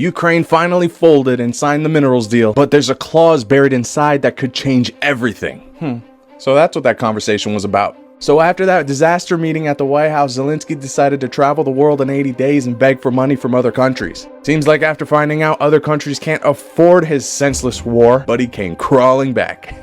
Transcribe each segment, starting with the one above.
Ukraine finally folded and signed the minerals deal, but there's a clause buried inside that could change everything. So that's what that conversation was about. So after that disaster meeting at the White House, Zelensky decided to travel the world in 80 days and beg for money from other countries. Seems like after finding out other countries can't afford his senseless war, Buddy came crawling back.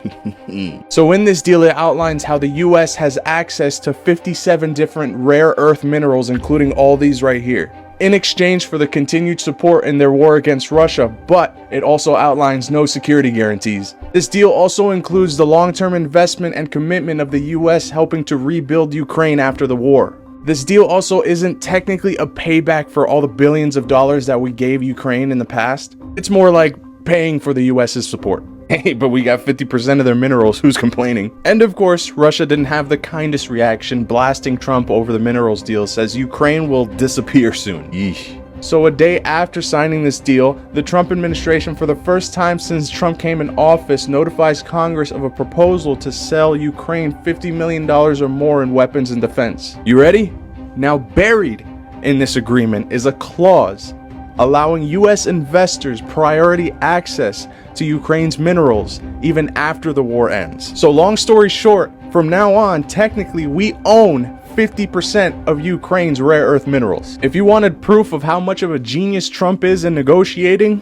So in this deal, it outlines how the US has access to 57 different rare earth minerals, including all these right here, in exchange for the continued support in their war against Russia, but it also outlines no security guarantees. This deal also includes the long-term investment and commitment of the US helping to rebuild Ukraine after the war. This deal also isn't technically a payback for all the billions of dollars that we gave Ukraine in the past. It's more like paying for the US's support. Hey, but we got 50% of their minerals, who's complaining? And of course, Russia didn't have the kindest reaction, blasting Trump over the minerals deal, says Ukraine will disappear soon. Yeesh. So a day after signing this deal, the Trump administration, for the first time since Trump came in office, notifies Congress of a proposal to sell Ukraine $50 million or more in weapons and defense. You ready? Now buried in this agreement is a clause allowing US investors priority access to Ukraine's minerals even after the war ends. So long story short, from now on, technically we own 50% of Ukraine's rare earth minerals. If you wanted proof of how much of a genius Trump is in negotiating,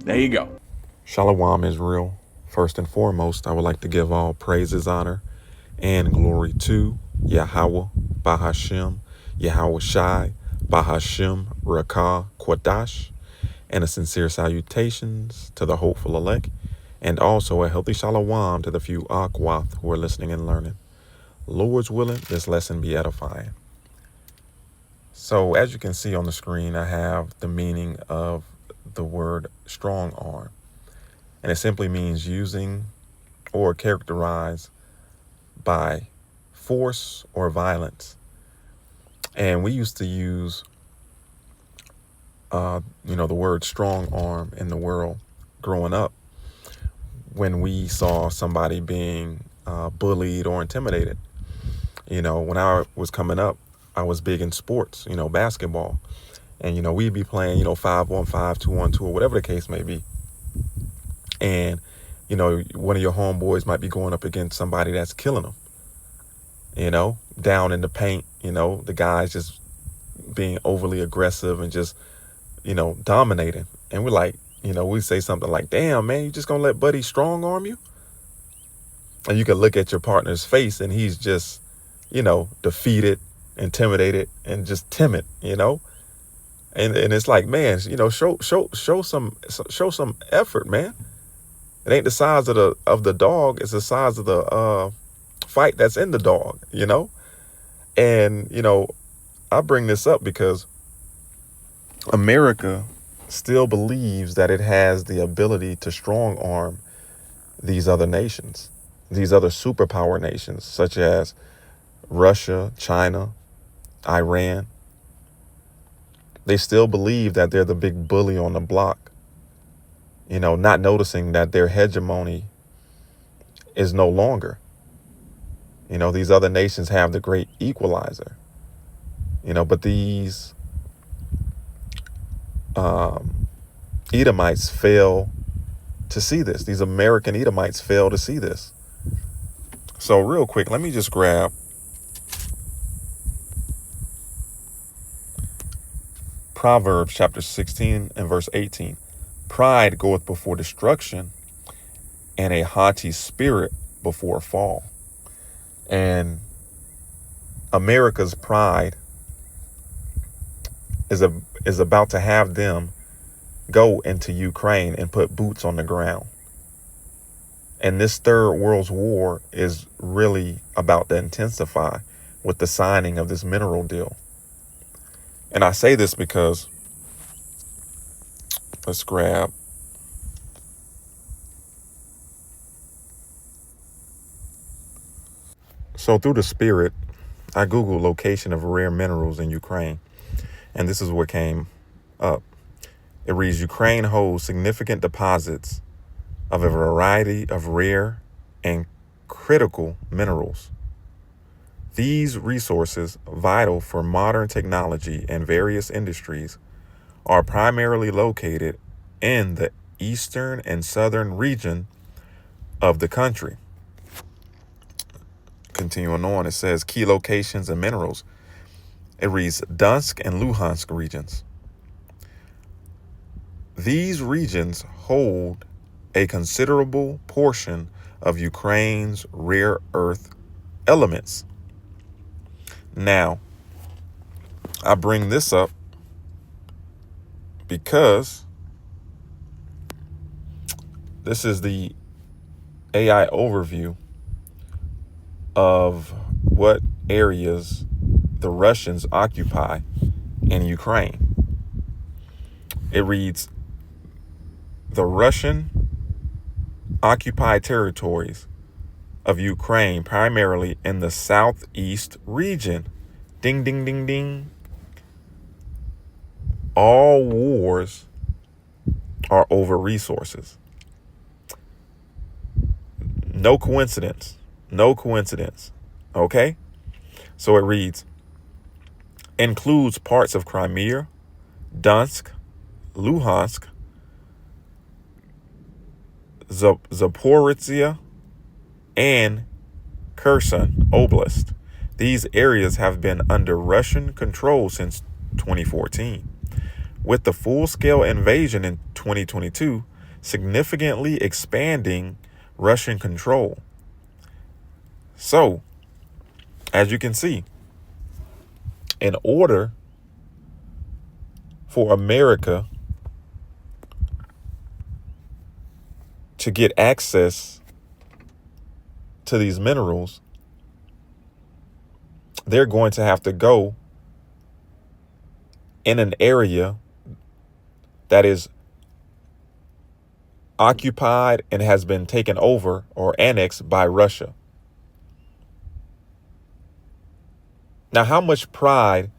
there you go. Shalom, Israel. First and foremost, I would like to give all praises, honor, and glory to Yahweh, Bahashem, Yahweh Shai, Bahashem, Rakah, Quadash, and a sincere salutations to the hopeful elect, and also a healthy shalom to the few Akwath who are listening and learning. Lord's willing, this lesson be edifying. So as you can see on the screen, I have the meaning of the word strong arm. And it simply means using or characterized by force or violence. And we used to use, the word strong arm in the world growing up when we saw somebody being bullied or intimidated. When I was coming up, I was big in sports, basketball. And, we'd be playing, 5-on-5, 2-on-2, or whatever the case may be. And, one of your homeboys might be going up against somebody that's killing them, down in the paint, the guy's just being overly aggressive and just, dominating. And we're like, we say something like, damn, man, you just gonna let Buddy strong arm you? And you can look at your partner's face and he's just, defeated, intimidated, and just timid, And it's like, man, show some effort, man. It ain't the size of the dog, it's the size of the fight that's in the dog, And, I bring this up because America still believes that it has the ability to strong arm these other nations, these other superpower nations, such as Russia, China, Iran. They still believe that they're the big bully on the block, not noticing that their hegemony is no longer. These other nations have the great equalizer, but these Edomites fail to see this. These American Edomites fail to see this. So real quick, let me just grab Proverbs chapter 16 and verse 18. Pride goeth before destruction, and a haughty spirit before a fall. And America's pride is about to have them go into Ukraine and put boots on the ground. And this third world war is really about to intensify with the signing of this mineral deal. And I say this because, let's grab So through the spirit, I Googled location of rare minerals in Ukraine, and this is what came up. It reads, Ukraine holds significant deposits of a variety of rare and critical minerals. These resources, vital for modern technology and various industries, are primarily located in the eastern and southern region of the country. Continuing on, it says key locations and minerals. It reads Donetsk and Luhansk regions. These regions hold a considerable portion of Ukraine's rare earth elements. Now, I bring this up because this is the AI overview of what areas the Russians occupy in Ukraine. It reads, the Russian occupied territories of Ukraine, primarily in the southeast region. Ding, ding, ding, ding. All wars are over resources. No coincidence. No coincidence. Okay? So it reads, includes parts of Crimea, Donetsk, Luhansk, Zaporizhia, and Kherson Oblast. These areas have been under Russian control since 2014, with the full-scale invasion in 2022 significantly expanding Russian control. So, as you can see, in order for America to get access to these minerals, they're going to have to go in an area that is occupied and has been taken over or annexed by Russia. Now, how much pride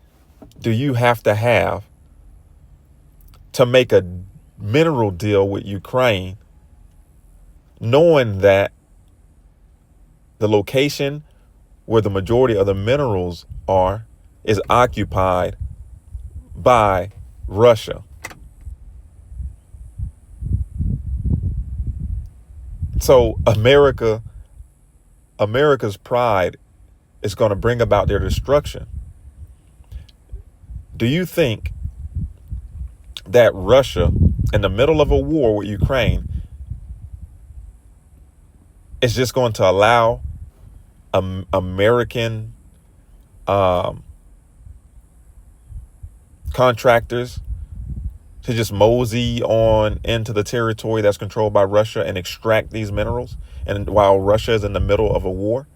do you have to make a mineral deal with Ukraine, knowing that the location where the majority of the minerals are is occupied by Russia? So America's pride is going to bring about their destruction. Do you think that Russia, in the middle of a war with Ukraine, is just going to allow American contractors to just mosey on into the territory that's controlled by Russia and extract these minerals, and while Russia is in the middle of a war?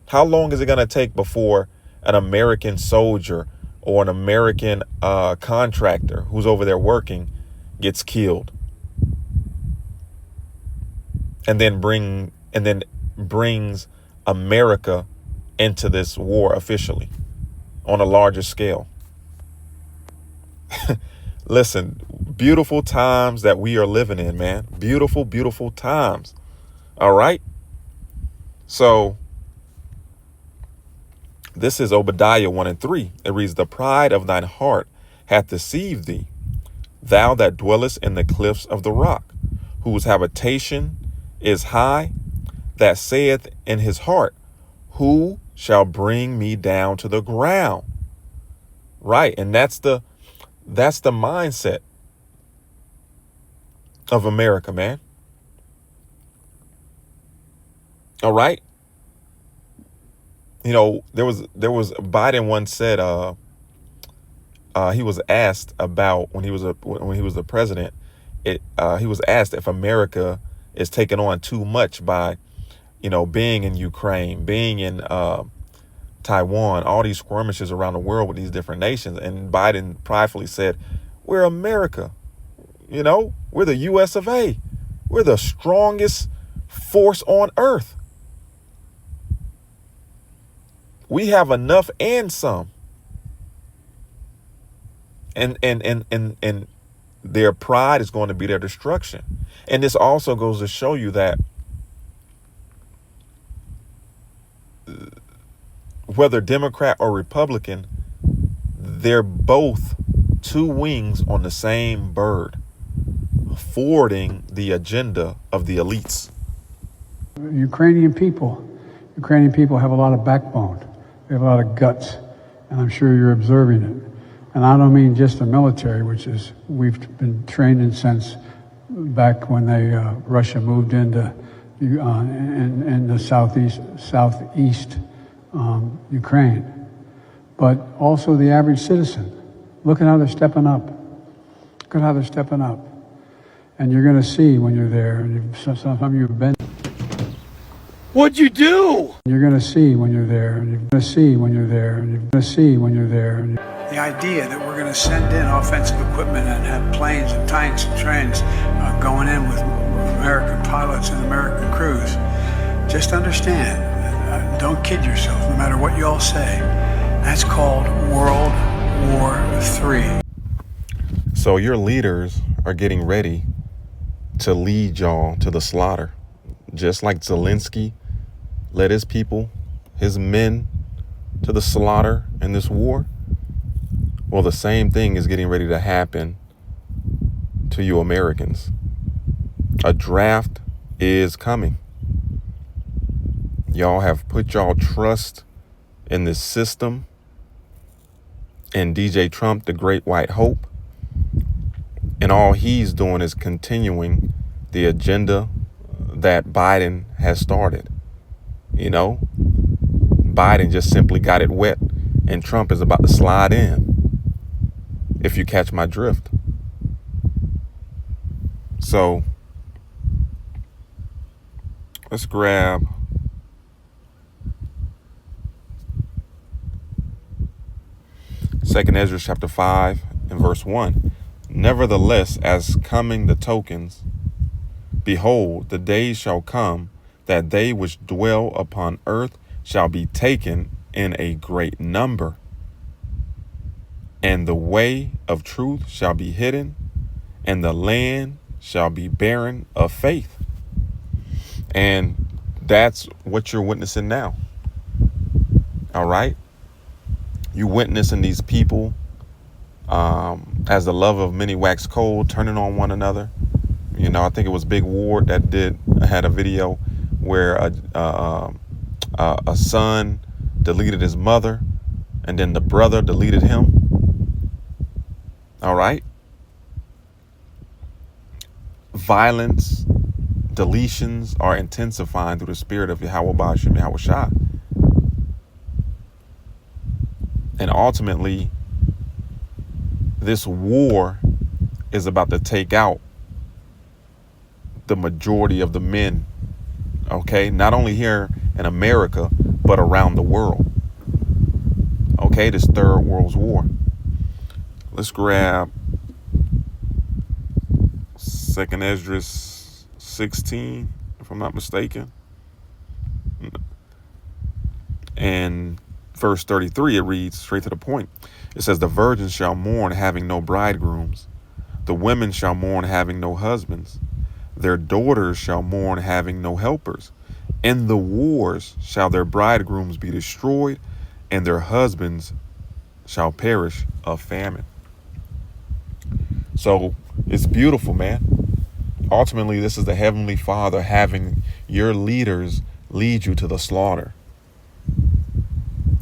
How long is it going to take before an American soldier or an American contractor who's over there working gets killed, and then brings America into this war officially on a larger scale? Listen, beautiful times that we are living in, man. Beautiful, beautiful times. All right. So this is Obadiah 1:3. It reads, the pride of thine heart hath deceived thee, thou that dwellest in the cliffs of the rock, whose habitation is high, that saith in his heart, who shall bring me down to the ground? Right. And that's the mindset of America, man. All right. You know, there was Biden once said he was asked about when he was the president. He was asked if America is taking on too much by, being in Ukraine, being in Taiwan, all these skirmishes around the world with these different nations. And Biden pridefully said, we're America. We're the US of A. We're the strongest force on earth. We have enough and some. And their pride is going to be their destruction. And this also goes to show you that whether Democrat or Republican, they're both two wings on the same bird, forwarding the agenda of the elites. Ukrainian people have a lot of backbone. They have a lot of guts, and I'm sure you're observing it. And I don't mean just the military, which is we've been trained in since back when Russia moved into in the southeast Ukraine, but also the average citizen. Look at how they're stepping up. Look at how they're stepping up. And you're going to see when you're there, and some of you have been. What'd you do? You're going to see when you're there, and you're going to see when you're there, and you're going to see when you're there. The idea that we're going to send in offensive equipment and have planes and tanks and trains going in with American pilots and American crews, just understand, don't kid yourself, no matter what you all say, that's called World War III. So your leaders are getting ready to lead y'all to the slaughter. Just like Zelensky led his people, his men, to the slaughter in this war. Well, the same thing is getting ready to happen to you Americans. A draft is coming. Y'all have put y'all trust in this system, in DJ Trump, the great white hope. And all he's doing is continuing the agenda that Biden has started. You know, Biden just simply got it wet, and Trump is about to slide in, if you catch my drift. So let's grab Second Ezra chapter 5 and verse 1. Nevertheless, as coming the tokens, behold, the days shall come that they which dwell upon earth shall be taken in a great number, and the way of truth shall be hidden, and the land shall be barren of faith. And that's what you're witnessing now. All right. You witnessing these people as the love of many wax cold, turning on one another. You know, I think it was Big Ward that had a video where a son deleted his mother, and then the brother deleted him. All right. Violence, deletions are intensifying through the spirit of Yahweh Ba'ashem Yahweh Shah. And ultimately, this war is about to take out the majority of the men, okay? Not only here in America, but around the world. Okay, this third world war. Let's grab Second Ezra 16, if I'm not mistaken. And verse 33, it reads straight to the point. It says, the virgins shall mourn, having no bridegrooms. The women shall mourn, having no husbands. Their daughters shall mourn, having no helpers. In the wars shall their bridegrooms be destroyed, and their husbands shall perish of famine. So it's beautiful, man. Ultimately, this is the Heavenly Father having your leaders lead you to the slaughter.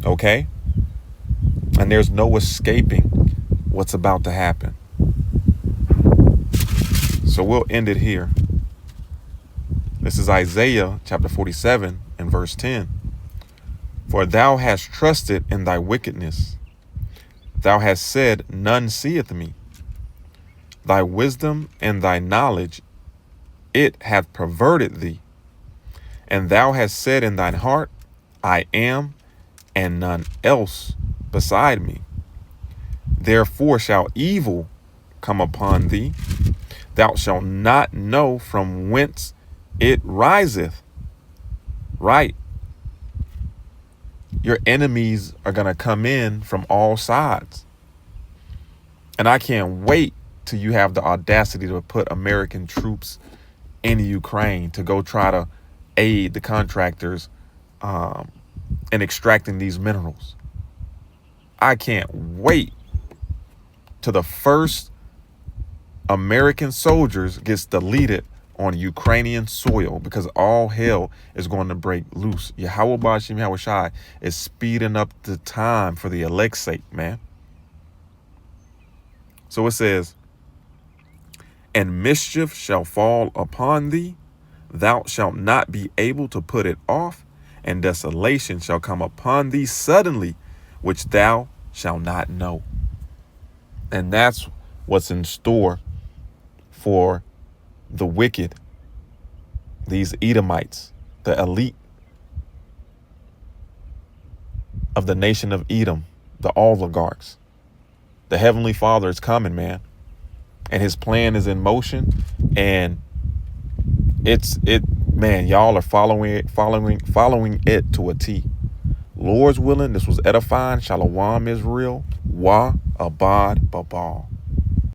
Okay? And there's no escaping what's about to happen. So we'll end it here. This is Isaiah chapter 47 and verse 10. For thou hast trusted in thy wickedness. Thou hast said, none seeth me. Thy wisdom and thy knowledge, it hath perverted thee. And thou hast said in thine heart, I am, and none else beside me. Therefore shall evil come upon thee. Thou shalt not know from whence it riseth. Right. Your enemies are going to come in from all sides. And I can't wait till you have the audacity to put American troops in Ukraine to go try to aid the contractors in extracting these minerals. I can't wait to the first American soldiers gets deleted on Ukrainian soil, because all hell is going to break loose. Yahweh Bashim Yahweh Shai is speeding up the time for the elect's sake, man. So it says, and mischief shall fall upon thee, thou shalt not be able to put it off, and desolation shall come upon thee suddenly, which thou shalt not know. And that's what's in store for the wicked, these Edomites, the elite of the nation of Edom, the oligarchs. The Heavenly Father is coming, man, and his plan is in motion, and man, y'all are following it to a T. Lord's willing, this was edifying. Shalom, Israel. Wa abad babal.